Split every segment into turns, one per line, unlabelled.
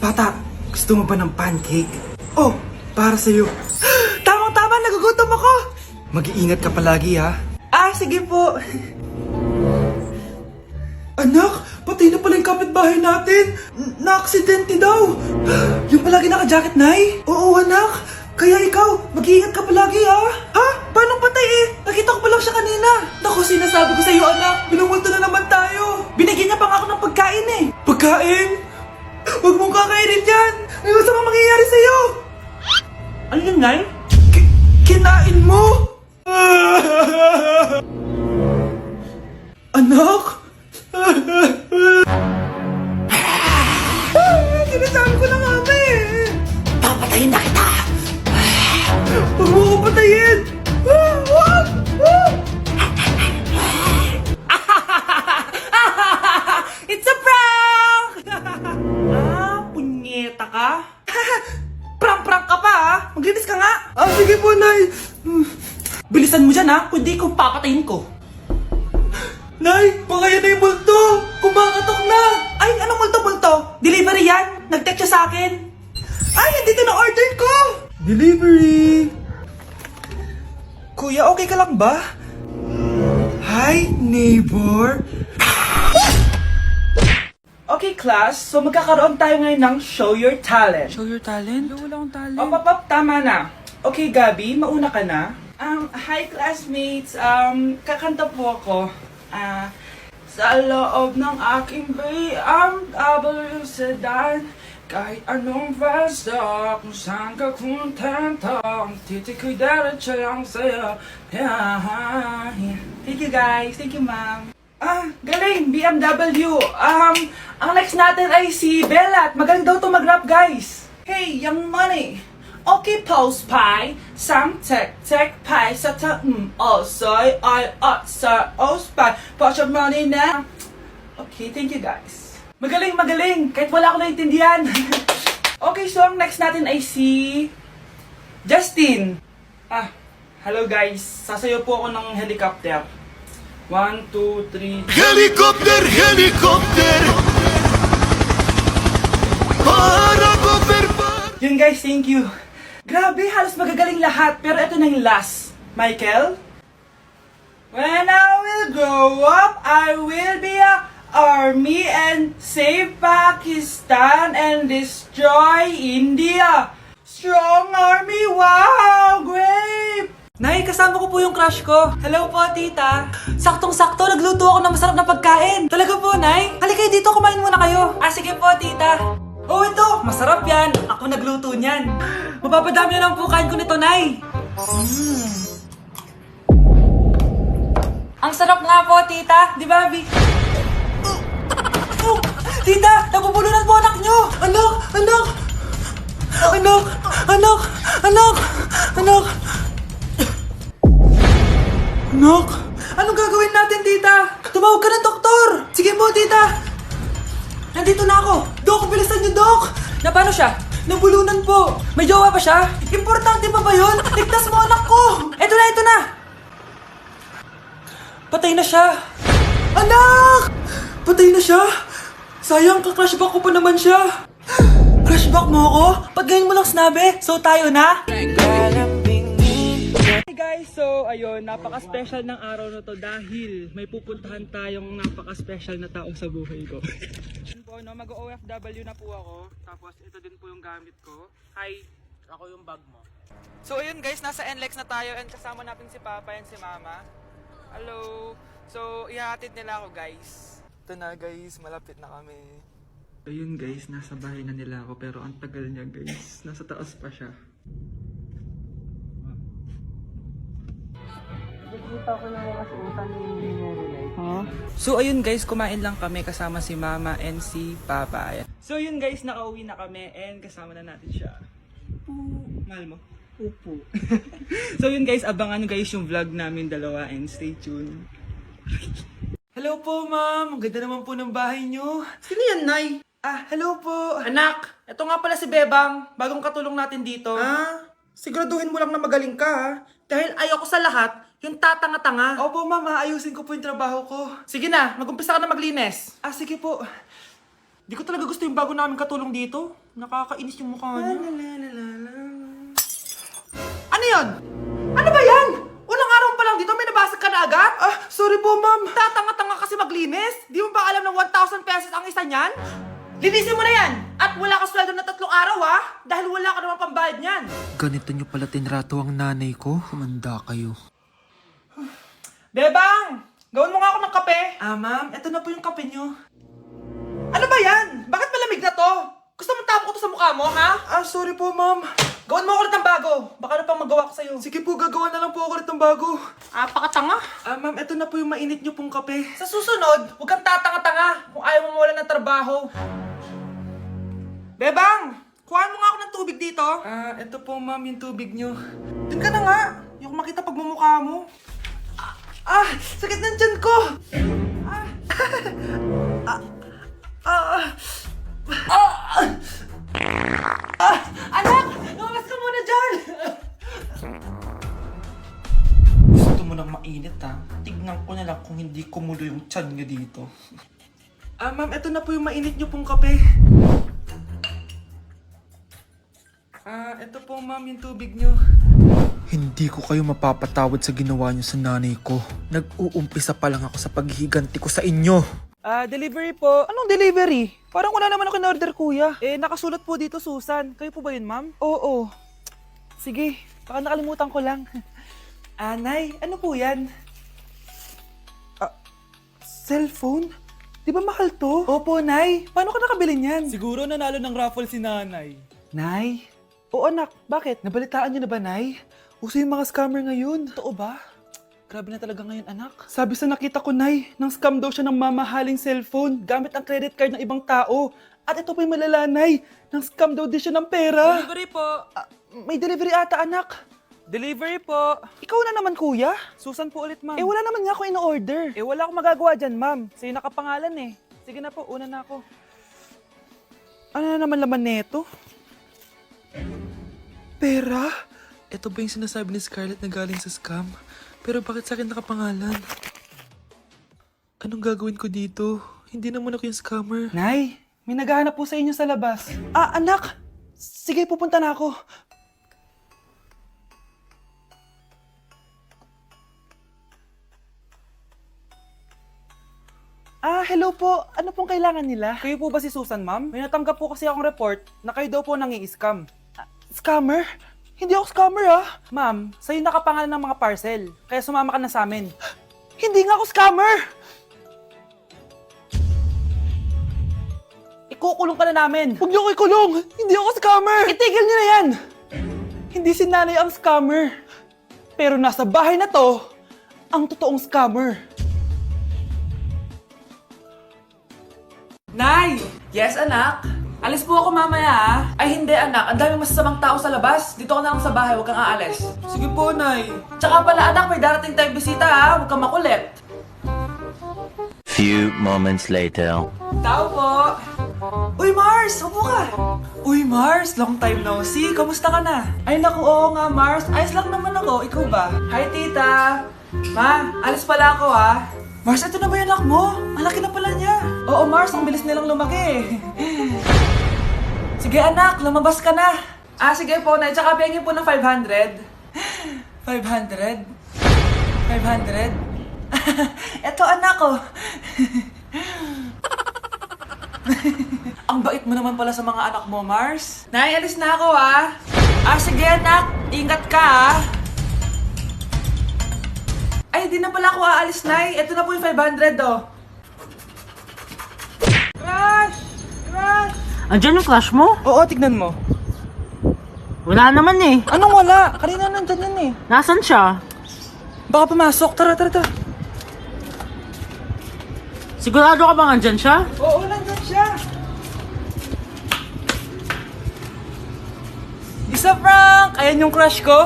Bata, gusto mo ba ng pancake? Oh, para sa'yo. Tamang-tama, nagugutom ako! Mag-iingat ka palagi, ha? Ah, sige po. Anak, patay na pala yung kapitbahay natin. Na-aksidente daw. Yung palagi naka-jacket, Nay? Oo, anak. Kaya ikaw, mag-iingat ka palagi, ha? Ha? Paano patay eh? Nakita ko pa lang siya kanina. Naku, sinasabi ko sa'yo, anak. Binumulto na naman tayo. Binigyan niya pa nga ako ng pagkain eh. Pagkain? Huwag mong kakainin yan. May masamang mangyayari sa'yo. Ano yun, Nay? Kinain mo? Anak? Sinasabi ko na nga ba eh. Papatayin na kita. Huwag mo ko patayin. It's a prank! Punyeta ka? Prank-prank ka pa ha? Maglinis ka nga. Sige po, Nay. Bilisan mo dyan ha, kundi ko papatayin ko. Nay, baka yan na yung multo. Kumakatok na. Ay, anong multo-multo? Delivery yan. Nag-text siya sa akin. Ay, andito na order ko. Delivery. Kuya, okay ka lang ba? Hi, neighbor. Okay, class. So, magkakaroon tayo ngayon ng Show Your Talent.
Show your talent? Wala akong talent.
Pop, tama na. Okay, Gabi, mauna ka na. Hi, classmates. Kakanta po ako. Sa loob ng aking BMW sedan, kahit anong basta, kung saan ka kontento, ang titik ko'y diretso ang saya. Thank you guys, thank you ma'am. Galing, BMW. Ang next natin ay si Bellat. Magaling daw to mag-rap guys. Hey, Young Money. Okay, pose pie, sang tek pie, sa ta soy, I sa spy, put your money na. Okay, thank you guys. Magaling, kahit wala ako naintindihan. Okay, so ang next natin ay si Justin. Hello guys, sasayaw po ako ng helicopter. 1, 2, 3.
Helicopter, helicopter. Para cover.
Yun guys, thank you. Grabe, halos magagaling lahat. Pero ito na yung last. Michael? When I will grow up, I will be a army and save Pakistan and destroy India. Strong army, wow, great! Nay, kasama ko po yung crush ko. Hello po, tita. Saktong-sakto, nagluto ako ng masarap na pagkain. Talaga po, Nay? Halika dito, kumain muna kayo. Sige po, tita. Oh, ito! Masarap yan! Ako nagluto niyan. Mapapadami na lang po kain ko nito, Nay. Ang sarap nga po, tita. Di ba, Bi? Tita! Nabubulunan po anak nyo! Anak! Anak! Anak! Anak! Anak! Anak! Anak! Anong gagawin natin, tita? Tumawag ka ng doktor! Sige po, tita! Nandito na ako! Dok, bilisan niyo, Dok! Na paano siya? Nabulunan po! May jowa pa siya? Importante pa ba yun? Ligtas mo anak ko! Ito na! Patay na siya! Anak! Patay na siya? Sayang, ka-crushback ko pa naman siya! Crushback mo ako? Ba't ganyan mo lang sinabi? So tayo na? Hey guys, so ayun, napaka-special ng araw na to dahil may pupuntahan tayong napaka-special na tao sa buhay ko. Mag-OFW na po ako, tapos ito din po yung gamit ko. Hi, ako yung bag mo. So ayun guys, nasa NLEX na tayo and kasama natin si Papa and si Mama. Hello! So ihahatid nila ako guys. Ito na guys, malapit na kami. Ayun guys, nasa bahay na nila ako pero ang tagal niya guys. Nasa taas pa siya.
Nakikita ko yung mga suotan ni Mary.
So ayun guys, kumain lang kami kasama si Mama and si Papa. Ayan. So yun guys, nakauwi na kami and kasama na natin siya. Mahal mo? Upo. So yun guys, abangan guys yung vlog namin dalawa and stay tuned. Hello po ma'am, ang ganda naman po ng bahay nyo.
Sino yan, Nay?
Hello po.
Anak, ito nga pala si Bebang, bagong katulong natin dito. Siguraduhin mo lang na magaling ka ha. Dahil ayoko sa lahat, yung tatanga-tanga.
Opo ma'am, ayusin ko po yung trabaho ko.
Sige na, mag-umpisa ka na maglinis.
Sige po. Di ko talaga gusto yung bago namin katulong dito.
Nakakainis yung mukha niya. Ano yun? Ano ba yan? Unang araw pa lang dito, may nabasag ka na agad? Sorry po, ma'am. Tatanga-tanga kasi maglinis. Di mo ba alam na 1,000 pesos ang isa niyan? Linisin mo na yan! At wala ka sweldo na 3 araw, ha? Dahil wala ka naman pambayad niyan.
Ganito nyo pala tinrato ang nanay ko? Humanda kayo.
Bebang! Gawin mo nga ako ng kape. Ma'am, eto na po yung kape nyo. Ano ba yan? Bakit malamig na to? Gusto mo tapo ko to sa mukha mo, ha? Sorry po, ma'am. Gawin mo ako ulit ng bago. Baka na pang magawa ko sa'yo. Sige po, gagawa na lang po ako ulit ng bago. Pakatanga. Ma'am, eto na po yung mainit nyo pong kape. Sa susunod, huwag kang tatanga-tanga kung ayaw mo mawalan ng trabaho. Bebang! Kuhaan mo nga ako ng tubig dito. Eto po, ma'am, yung tubig nyo. Dun ka na nga. Yung makita pagmumukha mo. Sakit ng tiyan ko! Anak! Lumabas ka muna dyan! Gusto mo nang mainit, ha? Tignan ko na lang kung hindi kumulo yung tiyan niya dito. Ma'am, eto na po yung mainit niyo pong kape. Eto po, ma'am, yung tubig niyo.
Hindi ko kayo mapapatawad sa ginawa nyo sa nanay ko. Nag-uumpisa pa lang ako sa paghihiganti ko sa inyo.
Delivery po. Anong delivery? Parang wala naman ako in-order, kuya. Nakasulat po dito, Susan. Kayo po ba yun, ma'am? Oo. Sige, baka nakalimutan ko lang. Nay, ano po yan? Cellphone? Di ba mahal to? Opo, Nay. Paano ka nakabili niyan? Siguro nanalo ng raffle si nanay. Nay? Oo, anak. Bakit? Nabalitaan niyo na ba, Nay? Uso yung mga scammer ngayon. Totoo ba? Grabe na talaga ngayon, anak. Sabi sa nakita ko, Nay, nang scam daw siya ng mamahaling cellphone gamit ang credit card ng ibang tao. At ito pa yung malala, Nay, nang scam daw din siya ng pera. Delivery po. May delivery ata, anak. Delivery po. Ikaw na naman, kuya. Susan po ulit, ma'am. Wala naman nga ako in-order. Wala akong magagawa dyan, ma'am. Sa'yo nakapangalan eh. Sige na po, una na ako. Ano na naman laman neto? Pera?
Ito ba yung sinasabi ni Scarlett na galing sa scam? Pero bakit sa akin nakapangalan? Anong gagawin ko dito? Hindi naman ako yung scammer.
Nay, may naghahanap po sa inyo sa labas. Anak! Sige, pupunta na ako. Hello po. Ano pong kailangan nila? Kayo po ba si Susan, ma'am? May natanggap po kasi akong report na kayo daw po nangi-scam. Scammer? Hindi ako scammer, Ma'am, sa'yo nakapangalan ng mga parcel. Kaya sumama ka na sa amin. Hindi nga ako scammer! Ikukulong ka na namin. Huwag niyo ko ikulong! Hindi ako scammer! Itigil niyo na yan! Hindi si nanay ang scammer. Pero nasa bahay na to, ang totoong scammer. Nay! Yes, anak? Alis po ako mamaya, Ay, hindi, anak. Ang daming masasamang tao sa labas. Dito ka na lang sa bahay, huwag kang aalis. Sige po, Nay. Tsaka pala, anak, may darating tayong bisita, Huwag kang makulit.
Few moments later.
Tao po. Uy, Mars! Upo ka! Uy, Mars! Long time no see. Kamusta ka na? Ay, naku, oo nga, Mars. Ayos lang naman ako. Ikaw ba? Hi, tita. Ma, alis pala ako, Mars, ito na ba yung anak mo? Ang laki na pala niya. Oo, Mars. Ang bilis nilang lumaki. Sige, anak. Lumabas ka na. Sige po, Nay. Tsaka pengin po ng 500. 500? 500? Eto, anak ko. Ang bait mo naman pala sa mga anak mo, Mars. Nay, alis na ako, sige, anak. Ingat ka, Ay, di na pala ako aalis, Nay. Ito na po yung 500, Crush! Crush!
Andiyan yung crush mo?
Oo, tignan mo.
Wala naman eh.
Anong wala? Kanina nandyan yan eh.
Nasaan siya?
Baka pumasok. Tara, tara, tara.
Sigurado ka bang andyan siya?
Oo, nandyan siya. Isa, Frank! Ayan yung crush ko.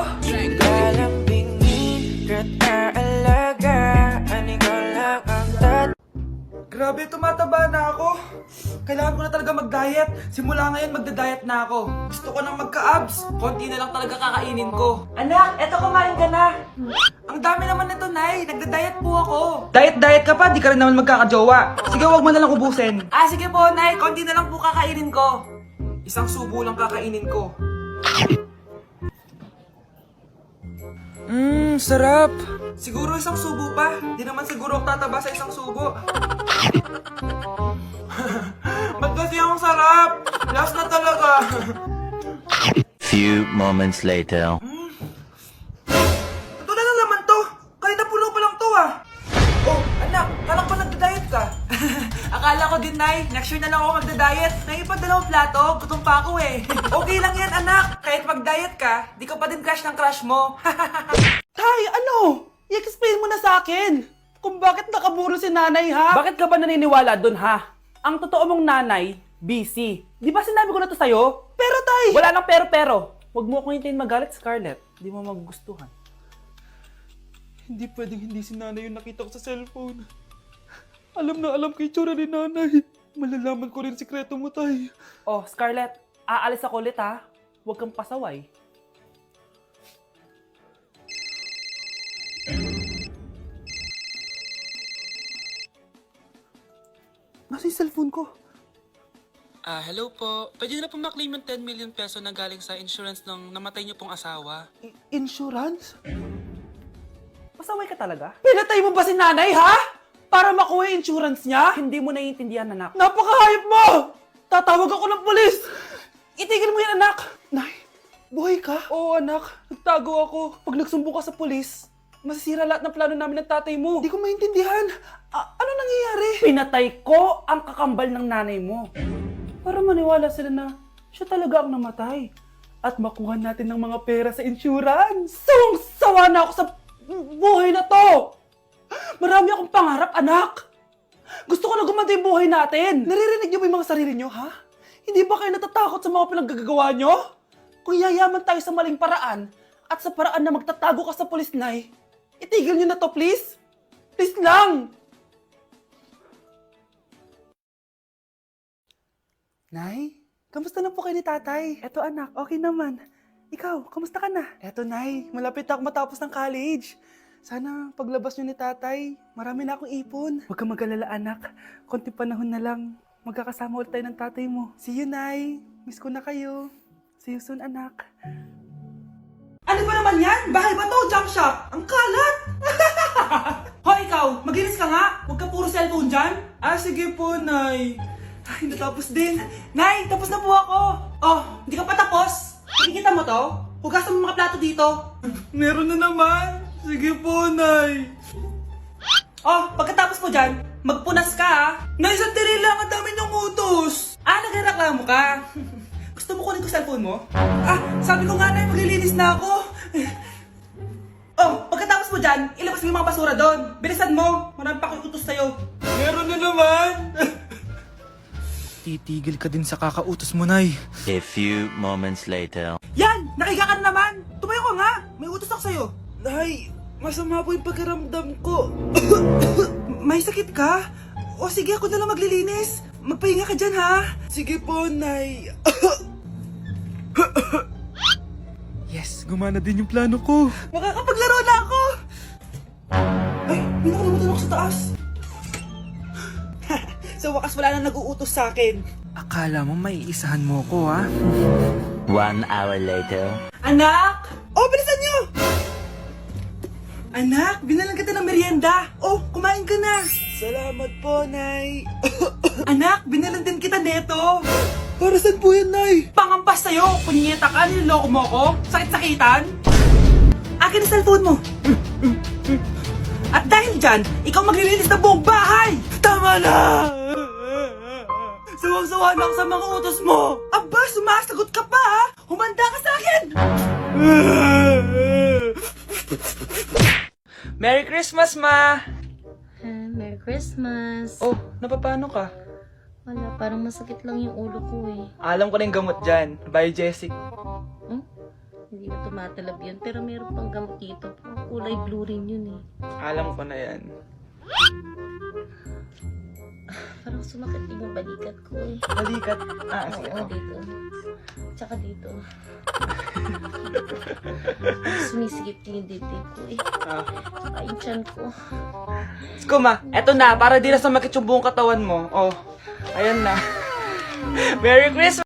Grabe, tumataba na ako. Kailangan ko na talaga mag-diet. Simula ngayon, magda-diet na ako. Gusto ko nang magka-abs. Konti na lang talaga kakainin ko. Anak, eto kumain ka na. Ang dami naman nito, Nay. Nagda-diet po ako. Diet ka pa? Di ka rin naman magkakajowa. Sige, wag mo na lang ubusin. Sige po, Nay. Konti na lang po kakainin ko. Isang subo lang kakainin ko. Sarap. Siguro isang subo pa. Di naman siguro ako tataba sa isang subo. Ba't kasi ang sarap? Last na talaga.
Few moments later.
Ito na lang naman to. Kanina puno pa lang to ah. Oh, anak, kala ko nagda-diet ka. Akala ko din, Nay. Next year na lang ako magda-diet. Naipad dalawang plato, gutom pa ako eh. Okay lang yan, anak. Kahit mag-diet ka, di ka pa din crush ng crush mo. Tay, ano? I-explain mo na sa akin. Kung bakit nakaburo si nanay, ha?
Bakit ka ba naniniwala dun, ha? Ang totoo mong nanay, busy. Di ba sinabi ko na to sa'yo?
Pero, Tay!
Wala nang pero. Huwag mo akong hintayin magalit, Scarlett. Di mo magugustuhan.
Hindi pwedeng hindi si nanay yung nakita ko sa cellphone. Alam na alam ko yung tsura ni nanay. Malalaman ko rin sikreto mo, tay.
Oh, Scarlett, aalis ako ulit, ha? Huwag kang pasaway.
Nasa yung cellphone ko?
Hello po. Pwede na po maklaim yung 10 million peso na galing sa insurance ng namatay niyo pong asawa.
Insurance?
Pasaway ka talaga?
Pinatay mo ba si nanay, ha? Para makuha yung insurance niya?
Hindi mo naiintindihan, anak.
Napakahayop mo! Tatawag ako ng pulis! Itigil mo yan, anak! Nay, buhay ka? Oo, anak. Nagtago ako. Pag nagsumbong ka sa pulis, masisira lahat ng plano namin ng tatay mo. Hindi ko maintindihan. Ano nangyayari?
Pinatay ko ang kakambal ng nanay mo. Para maniwala sila na siya talaga ang namatay. At makuha natin ng mga pera sa insurance.
Sawang-sawa na ako sa buhay na to! Marami akong pangarap, anak! Gusto ko na gumanda yung buhay natin! Naririnig niyo ba yung mga sarili niyo, ha? Hindi ba kayo natatakot sa mga pinaggagawa niyo? Kung yayaman tayo sa maling paraan at sa paraan na magtatago ka sa pulis, Nay, itigil niyo na to, please! Please lang! Nay, kamusta na po kayo ni tatay? Eto anak, okay naman. Ikaw, kamusta ka na? Eto Nay, malapit ako matapos ng college. Sana paglabas niyo ni tatay, marami na akong ipon. Huwag kang mag-alala anak, konti panahon na lang. Magkakasama ulit tayo ng tatay mo. See you, Nay. Miss ko na kayo. See you soon, anak. Ano ba naman yan? Bahay ba to? Junk shop? Ang kalat! Hoy, ikaw! Maginis ka nga! Huwag ka puro cellphone dyan! Sige po, Nay. Ay, natapos din. Nay, tapos na po ako. Oh, hindi ka pa tapos? Nakikita mo to? Hugasan mo mga plato dito. Meron na naman. Sige po, Nay. Oh, pagkatapos mo dyan, magpunas ka ha. Nay, sandali lang. Ang dami niyong utos. Nagreklamo ka. Gusto mo kunin ko cellphone mo? Sabi ko nga, Nay, maglilinis na ako. Oh, pagkatapos mo dyan, ilabas mo yung mga basura doon. Bilisan mo. Marami pa akong utos sa'yo. Meron na naman.
Titigil ka din sa kakautos mo, nay.
A few moments later.
Yan! Nakiga ka na naman! Tumayo ka nga! May utos ako sa'yo. Nay, masama po yung pagkaramdam ko. May sakit ka? O sige, ako na lang maglilinis. Magpahinga ka dyan, ha? Sige po, Nay.
Yes, gumana din yung plano ko.
Makakapaglaro na ako! Ay, may nakalimutan ako sa taas. Sa wakas wala na nag-uutos sa akin.
Akala mo may isahan mo ko, ha?
1 hour later.
Anak! Oh, bilisan niyo! Anak, binalan kita ng merienda. Oh, kumain ka na. Salamat po, Nay. Anak, binalan din kita neto. Para saan po yan, Nay? Pangampas sa'yo. Punyeta ka, niloloko mo ko. Sakit-sakitan. Akin ang cellphone mo. At dahil dyan, ikaw maglilinis ng buong bahay. Tama na! Sawang-sawa na ako sa mga utos mo. Aba, sumasagot ka pa, ha? Humanda ka sa akin! Merry Christmas, Ma!
Merry Christmas.
Oh, napapano ka?
Wala, parang masakit lang yung ulo ko eh.
Alam ko na yung gamot dyan. By Jessic.
Hindi na tumatalab yun, pero meron pang gamot dito. Kulay blue rin yun eh.
Alam ko na yan.
Parang sumakit yung balikat ko eh.
Balikat. Sige.
Oo, dito. Tsaka dito. Sumisigip yung dibdib ko eh. Tsaka yung tiyan ko.
Kuma, eto na. Para di na sumakit yung buong katawan mo. Oh, ayan na. Merry Christmas!